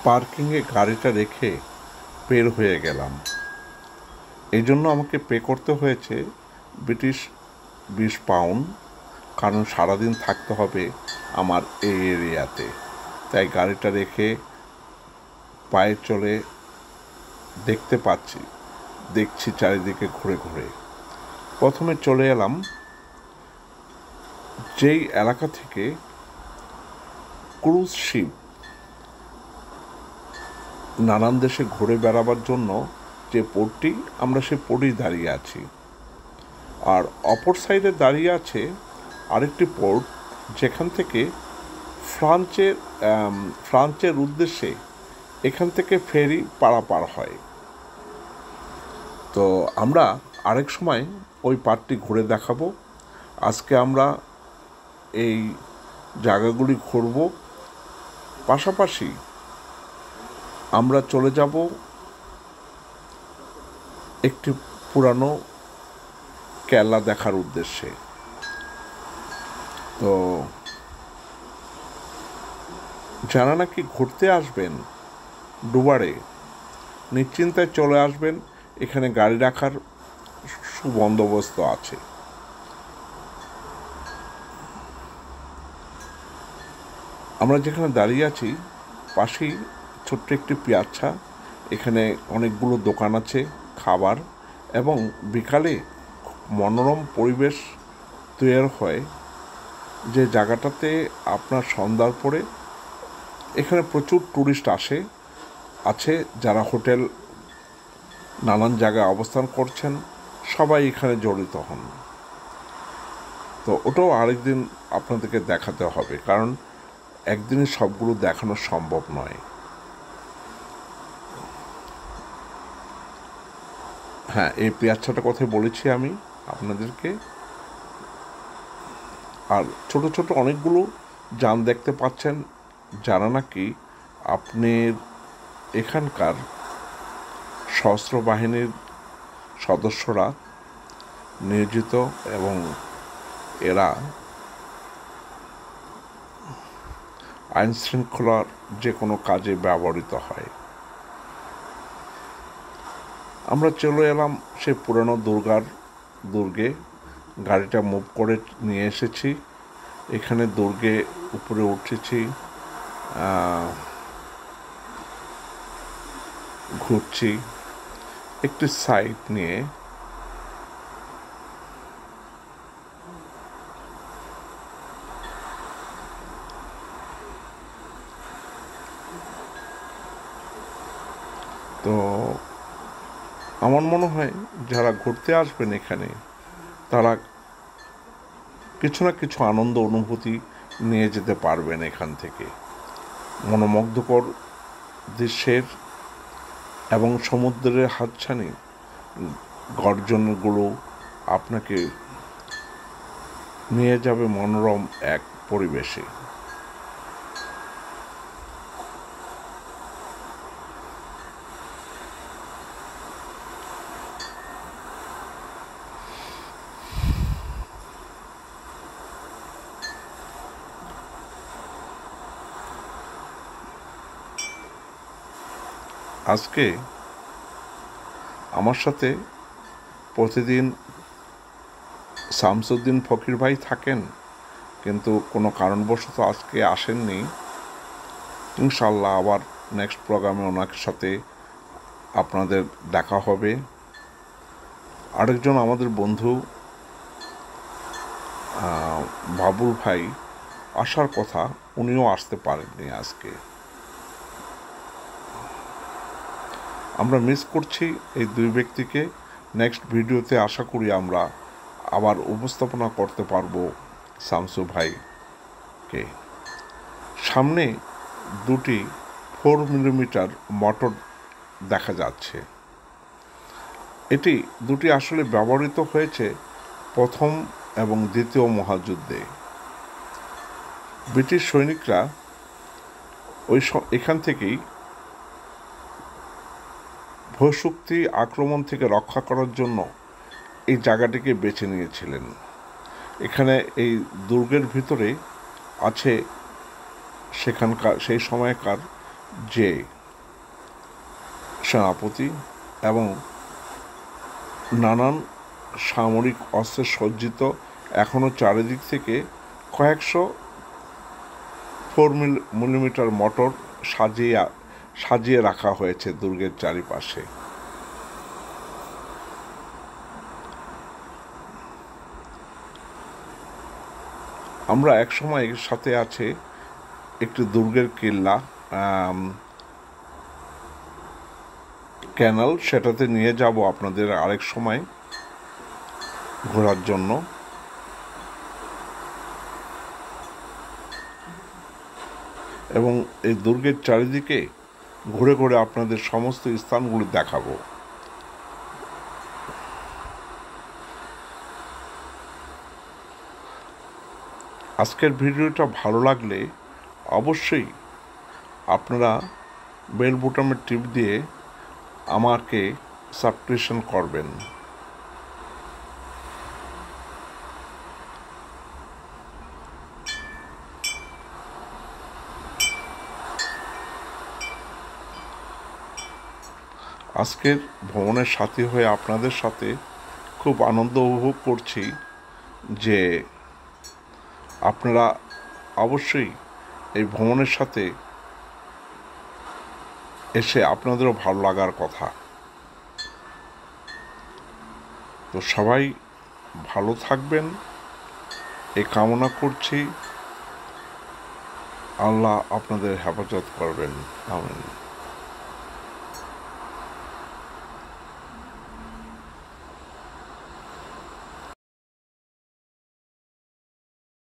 পার্কিংয়ে গাড়িটা রেখে বের হয়ে গেলাম। এই জন্য আমাকে পে করতে হয়েছে ব্রিটিশ 20 পাউন্ড, কারণ সারাদিন থাকতে হবে আমার এই এরিয়াতে। তাই গাড়িটা রেখে পায়ে চলে দেখছি চারিদিকে ঘুরে ঘুরে। প্রথমে চলে এলাম যেই এলাকা থেকে ক্রুজ শিপ নানান দেশে ঘুরে বেড়াবার জন্য যে পোর্টটি, আমরা সেই পোর্টেই দাঁড়িয়ে আছি। আর অপর সাইডে দাঁড়িয়ে আছে আরেকটি পোর্ট, যেখান থেকে ফ্রান্সের উদ্দেশ্যে এখান থেকে ফেরি পারাপার হয়। তো আমরা আরেক সময় ওই পার্টটি ঘুরে দেখাবো। আজকে আমরা এই জায়গাগুলি ঘুরব, পাশাপাশি আমরা চলে যাব একটি পুরানো কেল্লা দেখার উদ্দেশ্যে। তো যারা নাকি ঘুরতে আসবেন ডুবারে, নিশ্চিন্তায় চলে আসবেন, এখানে গাড়ি রাখার সুবন্দোবস্ত আছে। আমরা যেখানে দাঁড়িয়ে আছি পাশেই ছোট্ট একটি পিয়াচ্ছা, এখানে অনেকগুলো দোকান আছে খাবার, এবং বিকালে মনোরম পরিবেশ তৈরি হয় যে জায়গাটাতে আপনার সন্ধ্যার পরে এখানে প্রচুর টুরিস্ট আছে যারা হোটেল নানান জায়গায় অবস্থান করছেন, সবাই এখানে জড়িত হন। তো ওটাও আরেকদিন আপনাদেরকে দেখাতে হবে, কারণ একদিনে সবগুলো দেখানো সম্ভব নয়। হ্যাঁ, এই পেঁয়াজটার কথাই বলেছি আমি আপনাদেরকে। আর ছোট ছোট অনেকগুলো যান দেখতে পাচ্ছেন, যারা নাকি আপনার এখানকার সশস্ত্র বাহিনীর সদস্যরা নিয়োজিত, এবং এরা আইন শৃঙ্খলার যে কোনো কাজে ব্যবহৃত হয়। আমরা চলে এলাম সেই পুরনো দুর্গে, গাড়িটা মুভ করে নিয়ে এসেছি এখানে, দুর্গে উপরে উঠেছি, ঘুরছি একটি সাইট নিয়ে। তো আমার মনে হয় যারা ঘুরতে আসবেন এখানে, তারা কিছু না কিছু আনন্দ অনুভূতি নিয়ে যেতে পারবেন এখান থেকে। মনোমুগ্ধকর দৃশ্যের এবং সমুদ্রের হাতছানি গর্জনগুলো আপনাকে নিয়ে যাবে মনোরম এক পরিবেশে। আজকে আমার সাথে প্রতিদিন শামসুদ্দিন ফকির ভাই থাকেন, কিন্তু কোনো কারণবশত আজকে আসেননি। ইনশাল্লাহ আবার নেক্সট প্রোগ্রামে ওনার সাথে আপনাদের দেখা হবে। আরেকজন আমাদের বন্ধু বাবুল ভাই আসার কথা, উনিও আসতে পারেননি আজকে। আমরা মিস করছি এই দুই ব্যক্তিকে। নেক্সট ভিডিওতে আশা করি আমরা আবার উপস্থাপনা করতে পারবো শামসু ভাইকে। সামনে দুটি 4 মিলিমিটার মোটর দেখা যাচ্ছে। এটি দুটি আসলে ব্যবহৃত হয়েছে প্রথম এবং দ্বিতীয় মহাযুদ্ধে। ব্রিটিশ সৈনিকরা এখান থেকেই ভূশক্তি আক্রমণ থেকে রক্ষা করার জন্য এই জায়গাটিকে বেছে নিয়েছিলেন। এখানে এই দুর্গের ভিতরে আছে সেই সময়কার যে সেনাপতি এবং নানান সামরিক অস্ত্রে সজ্জিত এখনও চারিদিক থেকে কয়েকশো 4mm মোটর সাজিয়ে রাখা হয়েছে দুর্গের চারিপাশে। আমরা একসময় এর সাথে আছে একটি দুর্গের কিল্লা ক্যানাল, সেটাতে নিয়ে যাব আপনাদের আরেক সময় ঘোরার জন্য। এবং এই দুর্গের চারিদিকে ঘুরে ঘুরে আপনাদের সমস্ত স্থানগুলি দেখাবো। আজকের ভিডিওটা ভালো লাগলে অবশ্যই আপনারা বেল বাটনের টিপ দিয়ে আমাকে সাবস্ক্রিপশন করবেন। আজকের ভ্রমণের সাথী হয়ে আপনাদের সাথে খুব আনন্দ উপভোগ করছি যে আপনারা অবশ্যই এই ভ্রমণের সাথে এসে আপনাদেরও ভালো লাগার কথা। তো সবাই ভালো থাকবেন এই কামনা করছি। আল্লাহ আপনাদের হেফাজত করবেন। আমিন।